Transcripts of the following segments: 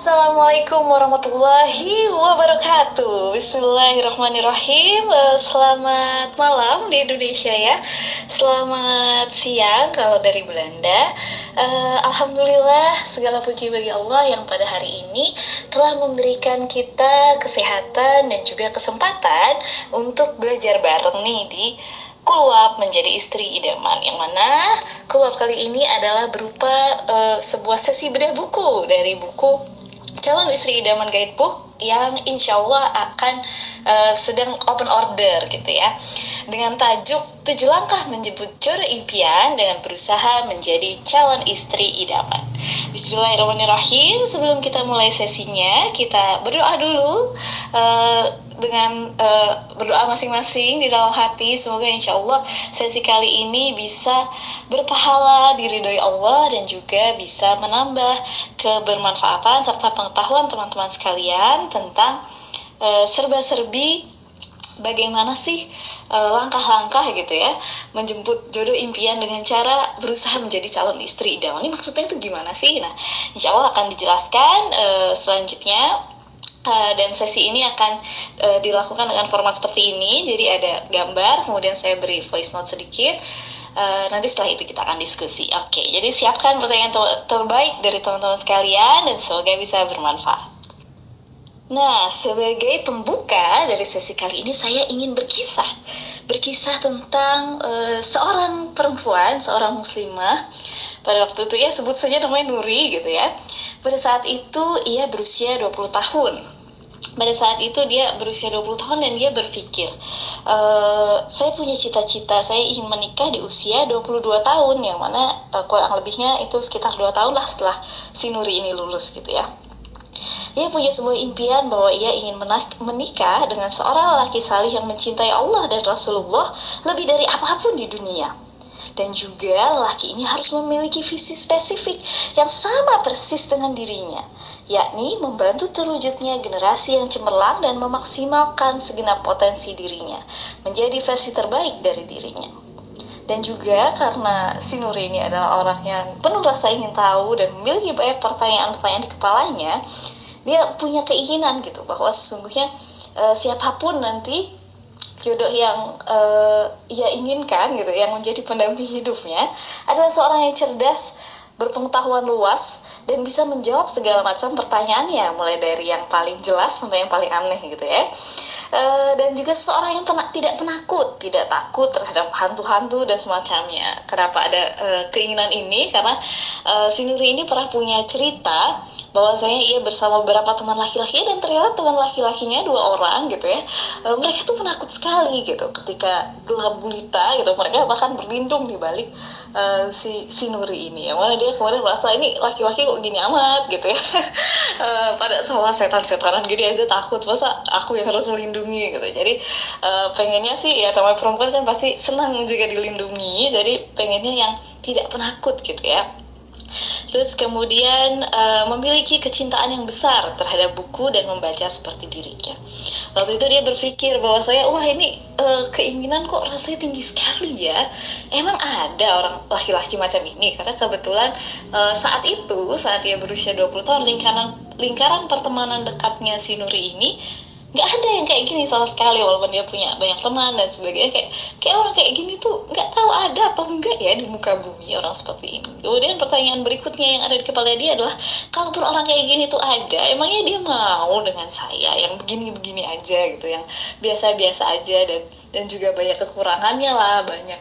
Assalamualaikum warahmatullahi wabarakatuh. Bismillahirrahmanirrahim. Selamat malam di Indonesia ya. Selamat siang kalau dari Belanda. Alhamdulillah segala puji bagi Allah yang pada hari ini telah memberikan kita kesehatan dan juga kesempatan untuk belajar bareng nih di Keluap Menjadi Istri Idaman, yang mana keluap kali ini adalah berupa sebuah sesi bedah buku dari buku Calon Istri Idaman Guidebook yang insya Allah akan sedang open order gitu ya, dengan tajuk 7 langkah menjemput jodoh impian dengan berusaha menjadi calon istri idaman. Bismillahirrahmanirrahim. Sebelum kita mulai sesinya, kita berdoa dulu dengan berdoa masing-masing di dalam hati. Semoga insya Allah sesi kali ini bisa berpahala, diridhoi Allah, dan juga bisa menambah kebermanfaatan serta pengetahuan teman-teman sekalian tentang serba-serbi bagaimana sih langkah-langkah gitu ya menjemput jodoh impian dengan cara berusaha menjadi calon istri idaman. Ini maksudnya itu gimana sih? Nah, insya Allah akan dijelaskan selanjutnya. Dan sesi ini akan dilakukan dengan format seperti ini. Jadi ada gambar, kemudian saya beri voice note sedikit. Nanti setelah itu kita akan diskusi. Oke, jadi siapkan pertanyaan terbaik dari teman-teman sekalian dan semoga bisa bermanfaat. Nah, sebagai pembuka dari sesi kali ini saya ingin berkisah tentang seorang perempuan, seorang muslimah. Pada waktu itu ya sebut saja namanya Nuri gitu ya. Pada saat itu ia berusia 20 tahun. Pada saat itu dia berusia 20 tahun dan dia berpikir, saya punya cita-cita, saya ingin menikah di usia 22 tahun, yang mana kurang lebihnya itu sekitar 2 tahun lah setelah si Nuri ini lulus gitu ya. Ia punya sebuah impian bahwa ia ingin menikah dengan seorang lelaki salih yang mencintai Allah dan Rasulullah lebih dari apapun di dunia. Dan juga lelaki ini harus memiliki visi spesifik yang sama persis dengan dirinya, yakni membantu terwujudnya generasi yang cemerlang dan memaksimalkan segenap potensi dirinya, menjadi versi terbaik dari dirinya. Dan juga karena si Nuri ini adalah orang yang penuh rasa ingin tahu dan memiliki banyak pertanyaan-pertanyaan di kepalanya, dia punya keinginan gitu bahwa sesungguhnya siapapun nanti jodoh yang ia inginkan gitu, yang menjadi pendamping hidupnya adalah seorang yang cerdas, berpengetahuan luas, dan bisa menjawab segala macam pertanyaannya, mulai dari yang paling jelas sampai yang paling aneh gitu ya. Dan juga seseorang yang tidak penakut, tidak takut terhadap hantu-hantu dan semacamnya. Kenapa ada keinginan ini? Karena si Nuri ini pernah punya cerita bahwasanya ia bersama beberapa teman laki-laki dan ternyata teman laki-lakinya 2 orang gitu ya, mereka tuh penakut sekali gitu ketika gelap gulita gitu. Mereka bahkan berlindung di balik si Nuri ini, yang mana dia kemudian merasa ini laki-laki kok gini amat gitu ya. Pada sama setan-setanan gini aja takut, masa aku yang harus melindungi gitu. Jadi pengennya sih ya, namanya perempuan kan pasti senang juga dilindungi, jadi pengennya yang tidak penakut gitu ya. Terus kemudian memiliki kecintaan yang besar terhadap buku dan membaca seperti dirinya. Waktu itu dia berpikir bahwa wah ini keinginan kok rasanya tinggi sekali ya. Emang ada orang laki-laki macam ini? Karena kebetulan saat dia berusia 20 tahun, lingkaran pertemanan dekatnya si Nuri ini nggak ada yang kayak gini sama sekali, walaupun dia punya banyak teman dan sebagainya. Kayak orang kayak gini tuh nggak tahu ada atau enggak ya di muka bumi orang seperti ini. Kemudian pertanyaan berikutnya yang ada di kepala dia adalah, kalaupun orang kayak gini tuh ada, emangnya dia mau dengan saya yang begini-begini aja gitu, yang biasa-biasa aja dan juga banyak kekurangannya lah, banyak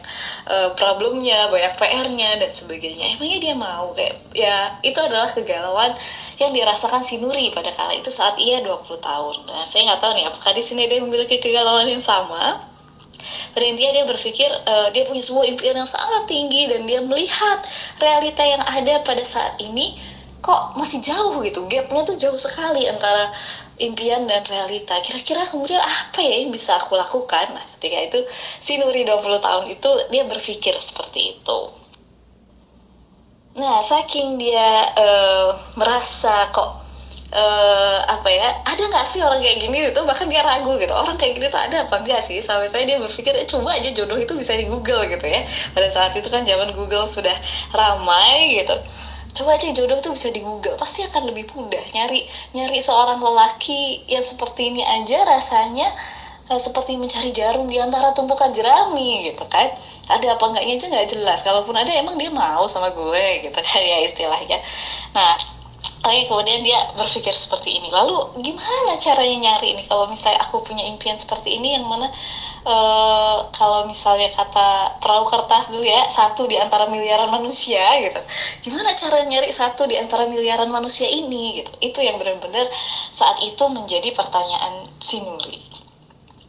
problemnya, banyak PR-nya dan sebagainya. Emangnya dia mau? Kayak ya itu adalah kegalauan yang dirasakan si Nuri pada kala itu saat ia 20 tahun. Nah, saya nggak tahu nih apakah di sini dia memiliki kegalauan yang sama. Pada intinya dia berpikir dia punya sebuah impian yang sangat tinggi dan dia melihat realita yang ada pada saat ini kok masih jauh gitu, gapnya tuh jauh sekali antara impian dan realita. Kira-kira kemudian apa ya yang bisa aku lakukan? Nah, ketika itu si Nuri 20 tahun itu dia berpikir seperti itu. Nah, saking dia merasa kok ada nggak sih orang kayak gini gitu, bahkan dia ragu gitu, orang kayak gini tuh ada apa enggak sih, sampai saya dia berpikir coba aja jodoh itu bisa di Google gitu ya. Pada saat itu kan zaman Google sudah ramai gitu. Coba aja jodoh tuh bisa di-Google, pasti akan lebih mudah. Nyari seorang lelaki yang seperti ini aja rasanya seperti mencari jarum di antara tumpukan jerami gitu kan. Ada apa enggaknya aja nggak jelas. Kalaupun ada, emang dia mau sama gue gitu kan ya istilahnya. Nah, Oke, kemudian dia berpikir seperti ini. Lalu gimana caranya nyari ini? Kalau misalnya aku punya impian seperti ini, yang mana kalau misalnya kata perahu kertas dulu ya, satu di antara miliaran manusia gitu. Gimana cara nyari satu di antara miliaran manusia ini gitu? Itu yang benar-benar saat itu menjadi pertanyaan si Nuri.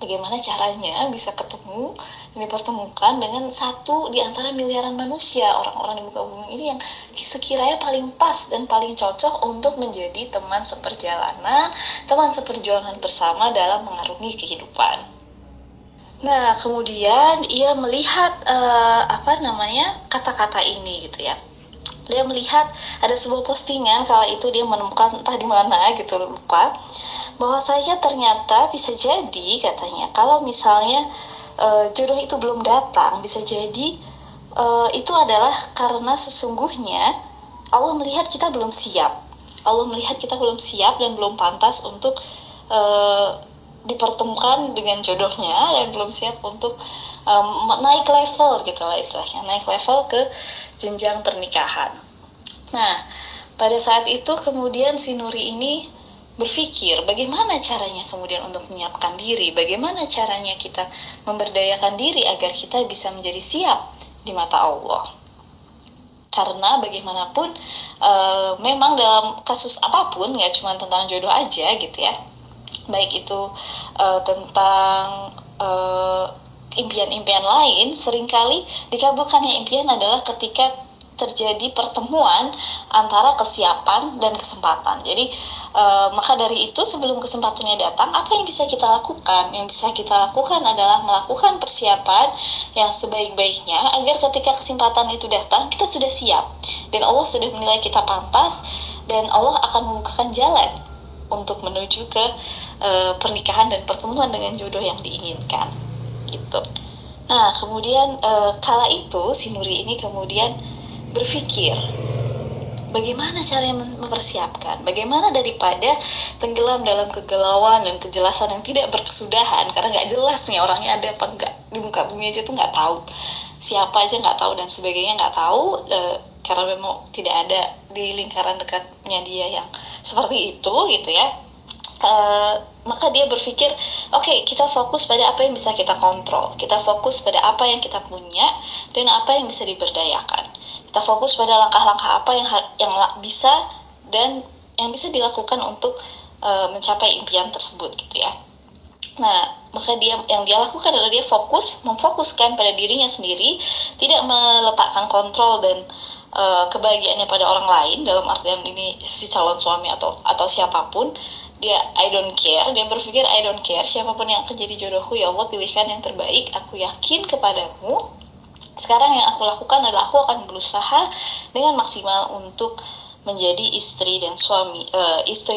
Bagaimana caranya bisa ketemu dan dipertemukan dengan satu di antara miliaran manusia, orang-orang di muka bumi ini yang sekiranya paling pas dan paling cocok untuk menjadi teman seperjalanan, teman seperjuangan bersama dalam mengarungi kehidupan. Nah, kemudian ia melihat kata-kata ini gitu ya. Dia melihat ada sebuah postingan, kala itu dia menemukan entah di mana gitu, lupa, bahwasanya ternyata bisa jadi katanya kalau misalnya jodoh itu belum datang, bisa jadi itu adalah karena sesungguhnya Allah melihat kita belum siap. Allah melihat kita belum siap dan belum pantas untuk dipertemukan dengan jodohnya, dan belum siap untuk naik level gitu lah istilahnya, naik level ke jenjang pernikahan. Nah, pada saat itu kemudian si Nuri ini berpikir bagaimana caranya kemudian untuk menyiapkan diri, bagaimana caranya kita memberdayakan diri agar kita bisa menjadi siap di mata Allah. Karena bagaimanapun memang dalam kasus apapun, nggak cuma tentang jodoh aja gitu ya, baik itu tentang impian-impian lain, seringkali dikabulkannya impian adalah ketika terjadi pertemuan antara kesiapan dan kesempatan. Jadi maka dari itu sebelum kesempatannya datang, apa yang bisa kita lakukan? Yang bisa kita lakukan adalah melakukan persiapan yang sebaik-baiknya agar ketika kesempatan itu datang kita sudah siap dan Allah sudah menilai kita pantas, dan Allah akan membukakan jalan untuk menuju ke pernikahan dan pertemuan dengan jodoh yang diinginkan gitu. Nah, kemudian kala itu si Nuri ini kemudian berpikir bagaimana caranya mempersiapkan, bagaimana daripada tenggelam dalam kegalauan dan kejelasan yang tidak berkesudahan, karena nggak jelas nih orangnya ada apa enggak di muka bumi aja tuh nggak tahu, siapa aja nggak tahu dan sebagainya nggak tahu, karena memang tidak ada di lingkaran dekatnya dia yang seperti itu gitu ya. Maka dia berpikir, oke, kita fokus pada apa yang bisa kita kontrol, kita fokus pada apa yang kita punya dan apa yang bisa diberdayakan. Kita fokus pada langkah-langkah apa yang bisa dan yang bisa dilakukan untuk mencapai impian tersebut gitu ya. Nah, maka yang dia lakukan adalah dia memfokuskan pada dirinya sendiri, tidak meletakkan kontrol dan kebahagiaannya pada orang lain, dalam artian ini si calon suami atau siapapun. Dia I don't care, dia berpikir I don't care siapapun yang akan jadi jodohku, ya Allah pilihkan yang terbaik, aku yakin kepadamu. Sekarang yang aku lakukan adalah aku akan berusaha dengan maksimal untuk menjadi istri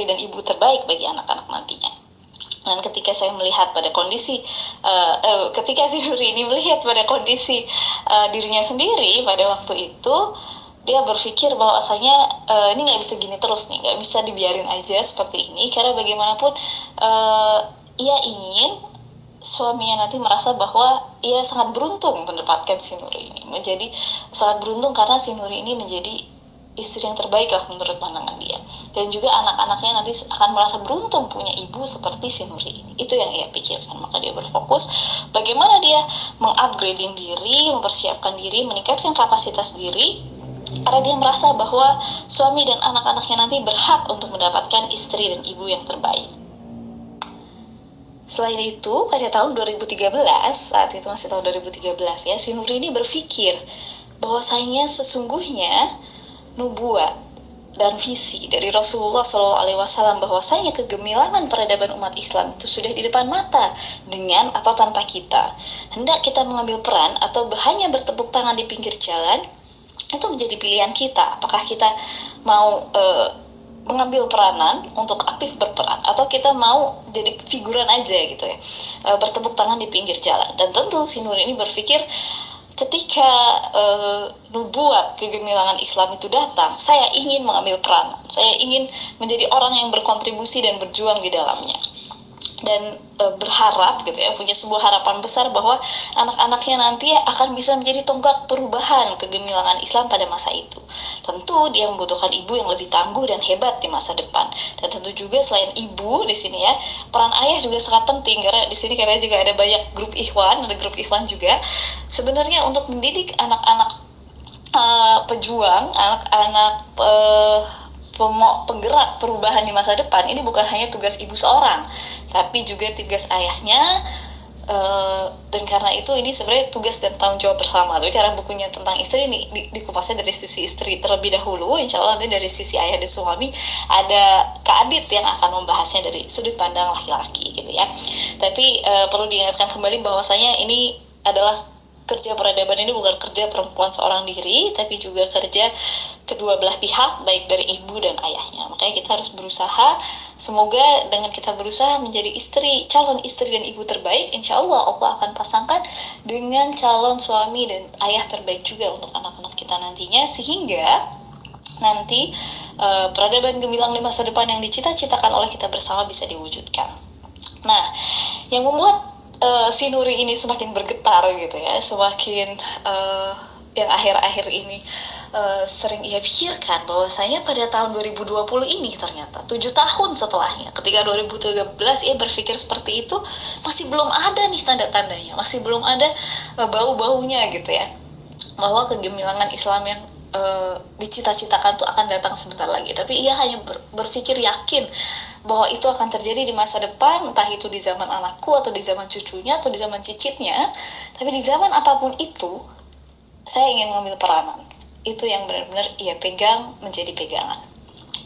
dan ibu terbaik bagi anak-anak nantinya. Dan ketika saya melihat pada kondisi ketika si Nuri ini melihat pada kondisi dirinya sendiri pada waktu itu, dia berpikir bahwasanya ini nggak bisa gini terus nih, nggak bisa dibiarin aja seperti ini, karena bagaimanapun ia ingin suaminya nanti merasa bahwa ia sangat beruntung mendapatkan si Nuri ini, menjadi sangat beruntung karena si Nuri ini menjadi istri yang terbaik lah menurut pandangan dia, dan juga anak-anaknya nanti akan merasa beruntung punya ibu seperti si Nuri ini. Itu yang ia pikirkan. Maka dia berfokus bagaimana dia mengupgrading diri, mempersiapkan diri, meningkatkan kapasitas diri, karena dia merasa bahwa suami dan anak-anaknya nanti berhak untuk mendapatkan istri dan ibu yang terbaik. Selain itu, pada tahun 2013, saat itu masih tahun 2013 ya, si Nuri ini berpikir bahwasanya sesungguhnya nubuat dan visi dari Rasulullah SAW bahwasanya kegemilangan peradaban umat Islam itu sudah di depan mata, dengan atau tanpa kita. Hendak kita mengambil peran atau hanya bertepuk tangan di pinggir jalan, itu menjadi pilihan kita. Apakah kita mau mengambil peranan untuk aktif berperan, atau kita mau jadi figuran aja gitu ya, bertepuk tangan di pinggir jalan. Dan tentu si Nuri ini berpikir ketika nubuat kegemilangan Islam itu datang, saya ingin mengambil peranan, saya ingin menjadi orang yang berkontribusi dan berjuang di dalamnya, dan berharap gitu ya, punya sebuah harapan besar bahwa anak-anaknya nanti akan bisa menjadi tonggak perubahan kegemilangan Islam pada masa itu. Tentu dia membutuhkan ibu yang lebih tangguh dan hebat di masa depan, dan tentu juga selain ibu di sini ya, peran ayah juga sangat penting, karena di sini karena juga ada banyak grup ikhwan juga. Sebenarnya untuk mendidik anak-anak pejuang, anak-anak penggerak perubahan di masa depan, ini bukan hanya tugas ibu seorang, tapi juga tugas ayahnya, dan karena itu ini sebenarnya tugas dan tanggung jawab bersama. Tapi karena bukunya tentang istri ini dikupasnya dari sisi istri terlebih dahulu, insya Allah nanti dari sisi ayah dan suami ada Kak Adit yang akan membahasnya dari sudut pandang laki-laki gitu ya. Tapi perlu diingatkan kembali bahwasanya ini adalah kerja peradaban, ini bukan kerja perempuan seorang diri, tapi juga kerja kedua belah pihak, baik dari ibu dan ayahnya. Makanya kita harus berusaha, semoga dengan kita berusaha menjadi calon istri dan ibu terbaik, insya Allah Allah akan pasangkan dengan calon suami dan ayah terbaik juga untuk anak-anak kita nantinya, sehingga nanti peradaban gemilang di masa depan yang dicita-citakan oleh kita bersama bisa diwujudkan. Nah, yang membuat si Nuri ini semakin bergetar gitu ya, semakin yang akhir-akhir ini sering ia pikirkan bahwasanya pada tahun 2020 ini ternyata 7 tahun setelahnya, ketika 2013 ia berpikir seperti itu, masih belum ada nih tanda-tandanya, masih belum ada bau-baunya gitu ya, bahwa kegemilangan Islam yang dicita-citakan tuh akan datang sebentar lagi. Tapi ia hanya berpikir yakin bahwa itu akan terjadi di masa depan, entah itu di zaman anakku atau di zaman cucunya atau di zaman cicitnya. Tapi di zaman apapun itu, saya ingin mengambil peranan. Itu yang benar-benar ia pegang, menjadi pegangan.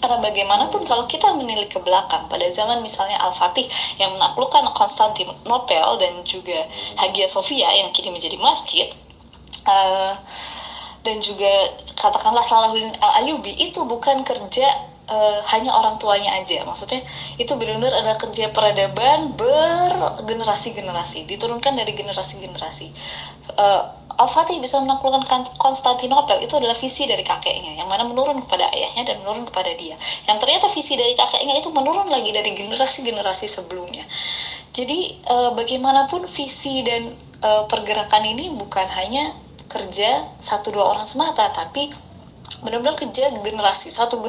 Karena bagaimanapun kalau kita menilik ke belakang, pada zaman misalnya Al-Fatih yang menaklukkan Konstantinopel dan juga Hagia Sophia yang kini menjadi masjid, dan juga katakanlah Salahuddin Al-Ayyubi, itu bukan kerja hanya orang tuanya aja. Maksudnya itu benar-benar adalah kerja peradaban bergenerasi-generasi, diturunkan dari generasi-generasi. Al-Fatih bisa menaklukkan Konstantinopel, itu adalah visi dari kakeknya, yang mana menurun kepada ayahnya dan menurun kepada dia, yang ternyata visi dari kakeknya itu menurun lagi dari generasi-generasi sebelumnya. Jadi bagaimanapun visi dan pergerakan ini bukan hanya kerja 1-2 orang semata, tapi benar-benar kerja generasi, satu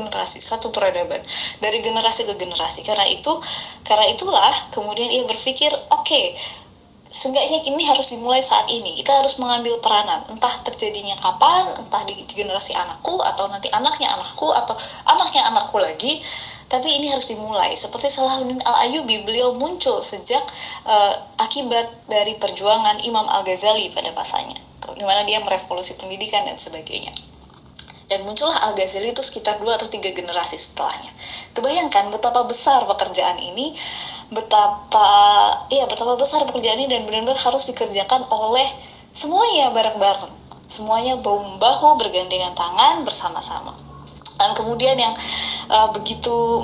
peradaban, dari generasi ke generasi. Karena itulah kemudian ia berpikir, oke, seenggaknya ini harus dimulai saat ini. Kita harus mengambil peranan, entah terjadinya kapan, entah di generasi anakku, atau nanti anaknya anakku, atau anaknya anakku lagi. Tapi ini harus dimulai. Seperti Salahuddin Al-Ayyubi, beliau muncul sejak akibat dari perjuangan Imam Al-Ghazali pada masanya, di mana dia merevolusi pendidikan dan sebagainya. Dan muncullah Al-Ghazali itu sekitar 2 atau 3 generasi setelahnya. Kebayangkan betapa besar pekerjaan ini, betapa besar pekerjaan ini, dan benar-benar harus dikerjakan oleh semuanya bareng-bareng. Semuanya bahu-membahu, bergandengan tangan, bersama-sama. Dan kemudian yang begitu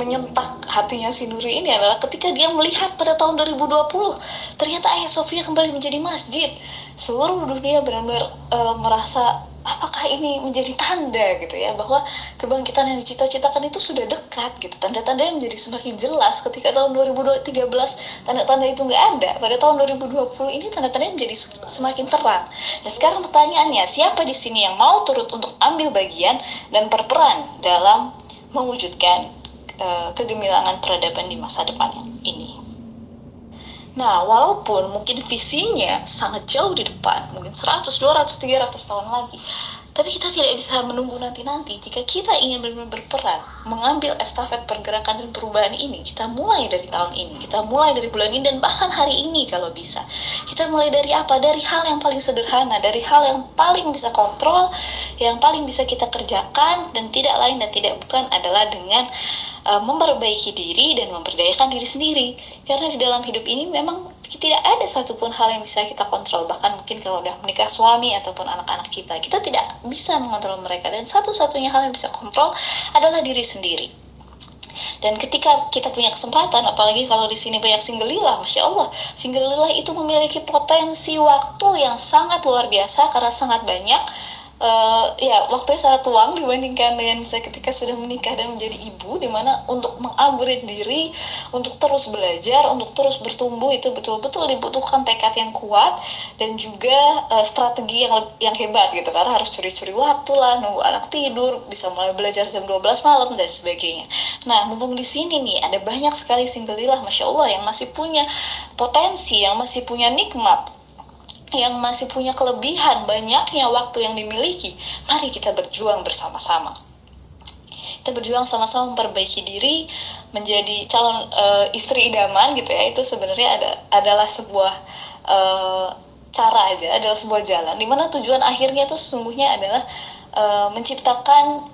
menyentak hatinya si Nuri ini adalah ketika dia melihat pada tahun 2020 ternyata Hagia Sophia kembali menjadi masjid. Seluruh dunia benar-benar merasa apakah ini menjadi tanda gitu ya, bahwa kebangkitan yang dicita-citakan itu sudah dekat gitu. Tanda-tandanya menjadi semakin jelas. Ketika tahun 2013 tanda-tanda itu nggak ada, pada tahun 2020 ini tanda-tandanya menjadi semakin terang. Nah, sekarang pertanyaannya, siapa di sini yang mau turut untuk ambil bagian dan berperan dalam mewujudkan kegemilangan peradaban di masa depan ini? Nah, walaupun mungkin visinya sangat jauh di depan, mungkin 100, 200, 300 tahun lagi, tapi kita tidak bisa menunggu nanti-nanti. Jika kita ingin benar-benar berperan, mengambil estafet pergerakan dan perubahan ini, kita mulai dari tahun ini, kita mulai dari bulan ini, dan bahkan hari ini kalau bisa. Kita mulai dari apa? Dari hal yang paling sederhana, dari hal yang paling bisa kontrol, yang paling bisa kita kerjakan, dan tidak lain dan tidak bukan adalah dengan memperbaiki diri dan memberdayakan diri sendiri. Karena di dalam hidup ini memang tidak ada satupun hal yang bisa kita kontrol. Bahkan mungkin kalau udah menikah suami ataupun anak-anak kita tidak bisa mengontrol mereka. Dan satu-satunya hal yang bisa kontrol adalah diri sendiri. Dan ketika kita punya kesempatan, apalagi kalau di sini banyak singgelilah, Masya Allah, singgelilah itu memiliki potensi waktu yang sangat luar biasa karena sangat banyak ya waktunya sangat luang dibandingkan dengan misalnya ketika sudah menikah dan menjadi ibu, dimana untuk mengupgrade diri, untuk terus belajar, untuk terus bertumbuh itu betul-betul dibutuhkan tekad yang kuat dan juga strategi yang hebat gitu, karena harus curi-curi waktu lah, nunggu anak tidur, bisa mulai belajar jam 12 malam dan sebagainya. Nah, mumpung di sini nih ada banyak sekali singgelilah, Masya Allah, yang masih punya potensi, yang masih punya nikmat, yang masih punya kelebihan banyaknya waktu yang dimiliki. Mari kita berjuang bersama-sama. Kita berjuang sama-sama memperbaiki diri, menjadi calon istri idaman gitu ya. Itu sebenarnya adalah sebuah cara aja, adalah sebuah jalan. Dimana tujuan akhirnya itu sesungguhnya adalah menciptakan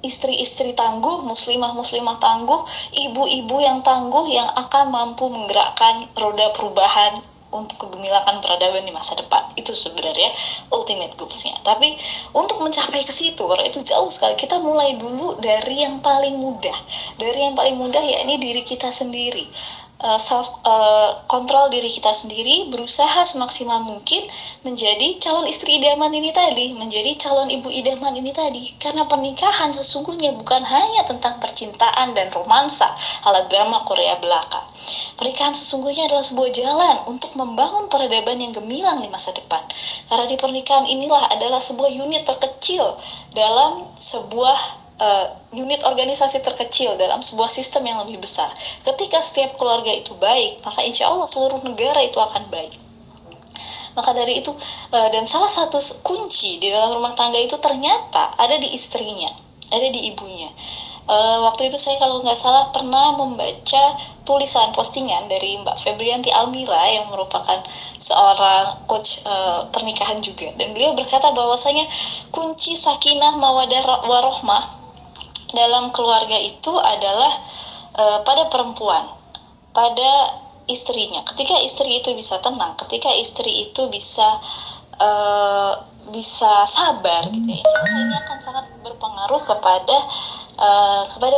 istri-istri tangguh, muslimah-muslimah tangguh, ibu-ibu yang tangguh yang akan mampu menggerakkan roda perubahan untuk kegemilangan peradaban di masa depan. Itu sebenarnya ultimate goals-nya. Tapi untuk mencapai ke situ, itu jauh sekali. Kita mulai dulu dari yang paling mudah. Dari yang paling mudah yakni diri kita sendiri. Kontrol diri kita sendiri, berusaha semaksimal mungkin menjadi calon istri idaman ini tadi, menjadi calon ibu idaman ini tadi. Karena pernikahan sesungguhnya bukan hanya tentang percintaan dan romansa ala drama Korea belaka. Pernikahan sesungguhnya adalah sebuah jalan untuk membangun peradaban yang gemilang di masa depan. Karena di pernikahan inilah adalah sebuah unit terkecil dalam sebuah unit organisasi terkecil dalam sebuah sistem yang lebih besar. Ketika setiap keluarga itu baik, maka insya Allah seluruh negara itu akan baik. Maka dari itu, dan salah satu kunci di dalam rumah tangga itu ternyata ada di istrinya, ada di ibunya. Waktu itu saya kalau nggak salah pernah membaca tulisan postingan dari Mbak Febrianti Almira yang merupakan seorang coach pernikahan juga, dan beliau berkata bahwasanya kunci sakinah mawadah warohmah dalam keluarga itu adalah pada perempuan, pada istrinya. Ketika istri itu bisa tenang, ketika istri itu bisa sabar gitu ya, insya Allah ini akan sangat berpengaruh kepada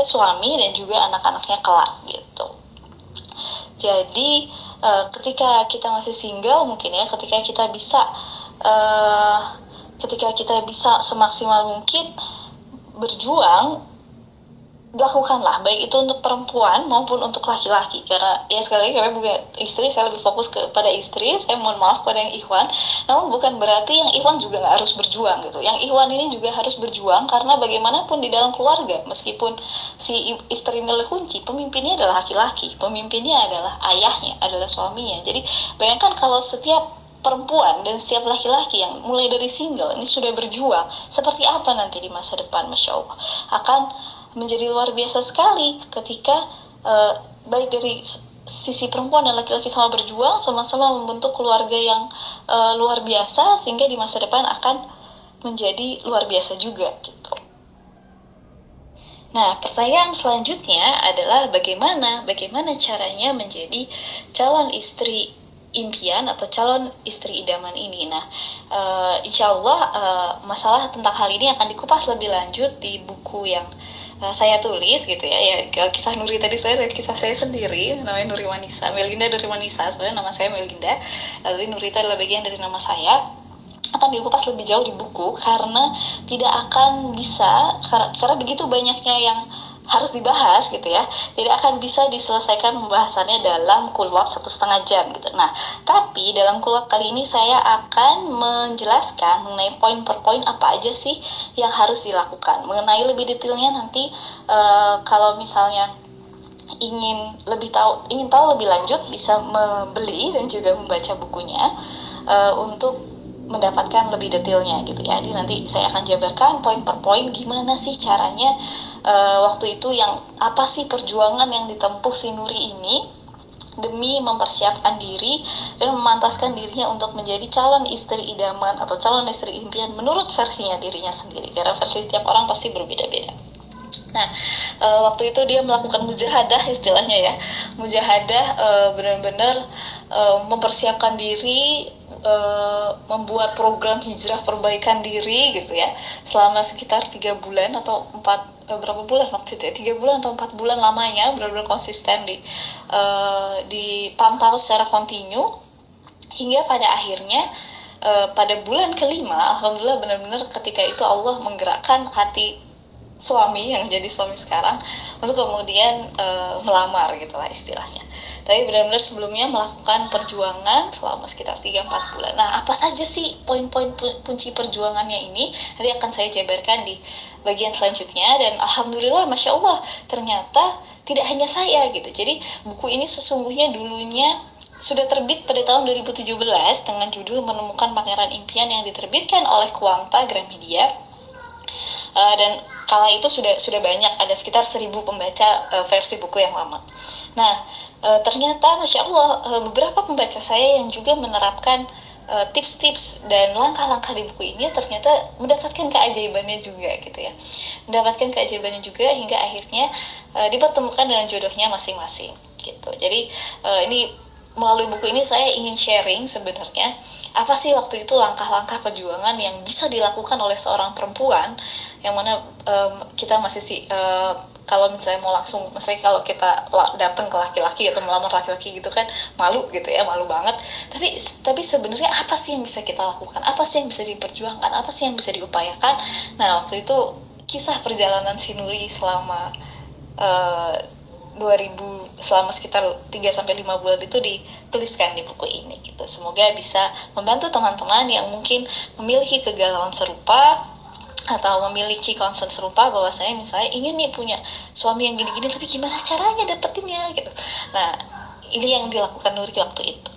suami dan juga anak-anaknya kelak gitu. Jadi ketika kita masih single mungkin ya, ketika kita bisa semaksimal mungkin berjuang, lakukanlah, baik itu untuk perempuan maupun untuk laki-laki. Karena ya sekali lagi, karena bukan istri, saya lebih fokus kepada istri, saya mohon maaf pada yang ikhwan. Namun bukan berarti yang ikhwan juga nggak harus berjuang gitu. Yang ikhwan ini juga harus berjuang, karena bagaimanapun di dalam keluarga, meskipun si istri ini adalah kunci, pemimpinnya adalah laki-laki, pemimpinnya adalah ayahnya, adalah suaminya. Jadi bayangkan kalau setiap perempuan dan setiap laki-laki yang mulai dari single ini sudah berjuang, seperti apa nanti di masa depan, Masya Allah. Akan menjadi luar biasa sekali ketika baik dari sisi perempuan dan laki-laki sama berjuang, sama-sama membentuk keluarga yang luar biasa, sehingga di masa depan akan menjadi luar biasa juga gitu. Nah, pertanyaan selanjutnya adalah bagaimana caranya menjadi calon istri impian atau calon istri idaman ini. Nah, insya Allah masalah tentang hal ini akan dikupas lebih lanjut di buku yang saya tulis gitu ya, kisah Nuri tadi saya dari kisah saya sendiri, namanya Nuri Manisa, Melinda Nuri Manisa, sebenarnya nama saya Melinda, lalu Nuri itu adalah bagian dari nama saya, akan dikupas lebih jauh di buku, karena tidak akan bisa, karena begitu banyaknya yang harus dibahas gitu ya, tidak akan bisa diselesaikan pembahasannya dalam kulwab 1,5 jam gitu. Nah, tapi dalam kulwab kali ini saya akan menjelaskan mengenai poin per poin apa aja sih yang harus dilakukan. Mengenai lebih detailnya nanti kalau misalnya ingin tahu lebih lanjut, bisa membeli dan juga membaca bukunya untuk mendapatkan lebih detailnya gitu ya. Jadi nanti saya akan jabarkan poin per poin gimana sih caranya waktu itu, yang apa sih perjuangan yang ditempuh si Nuri ini demi mempersiapkan diri dan memantaskan dirinya untuk menjadi calon istri idaman atau calon istri impian menurut versinya dirinya sendiri, karena versi setiap orang pasti berbeda-beda. Nah, waktu itu dia melakukan mujahadah, istilahnya ya, mujahadah, benar-benar mempersiapkan diri membuat program hijrah perbaikan diri gitu ya, selama sekitar 3 bulan atau 4 berapa bulan waktu itu ya, 3 bulan atau 4 bulan lamanya, benar-benar konsisten dipantau secara kontinu, hingga pada akhirnya pada bulan kelima, alhamdulillah benar-benar ketika itu Allah menggerakkan hati suami yang jadi suami sekarang untuk kemudian melamar gitulah istilahnya. Tapi benar-benar sebelumnya melakukan perjuangan selama sekitar 3-4 bulan. Nah, apa saja sih poin-poin kunci perjuangannya ini? Nanti akan saya jabarkan di bagian selanjutnya. Dan alhamdulillah, Masya Allah, ternyata tidak hanya saya gitu. Jadi buku ini sesungguhnya dulunya sudah terbit pada tahun 2017 dengan judul Menemukan Pangeran Impian yang diterbitkan oleh Kuanta Gramedia. Dan kala itu sudah banyak, ada sekitar 1.000 pembaca versi buku yang lama. Nah, ternyata Masya Allah beberapa pembaca saya yang juga menerapkan tips-tips dan langkah-langkah di buku ini ternyata mendapatkan keajaibannya juga gitu ya, mendapatkan keajaibannya juga hingga akhirnya dipertemukan dengan jodohnya masing-masing gitu. Jadi ini melalui buku ini saya ingin sharing sebenarnya apa sih waktu itu langkah-langkah perjuangan yang bisa dilakukan oleh seorang perempuan yang mana kita masih kalau misalnya mau langsung, misalnya kalau kita datang ke laki-laki atau melamar laki-laki gitu kan malu gitu ya, malu banget. Tapi sebenarnya apa sih yang bisa kita lakukan? Apa sih yang bisa diperjuangkan? Apa sih yang bisa diupayakan? Nah, waktu itu kisah perjalanan si Nuri selama 2000 selama sekitar 3-5 bulan itu dituliskan di buku ini gitu. Semoga bisa membantu teman-teman yang mungkin memiliki kegalauan serupa atau memiliki concern serupa bahwa saya misalnya ingin nih punya suami yang gini-gini tapi gimana caranya dapetinnya gitu. Nah, ini yang dilakukan Nuri waktu itu.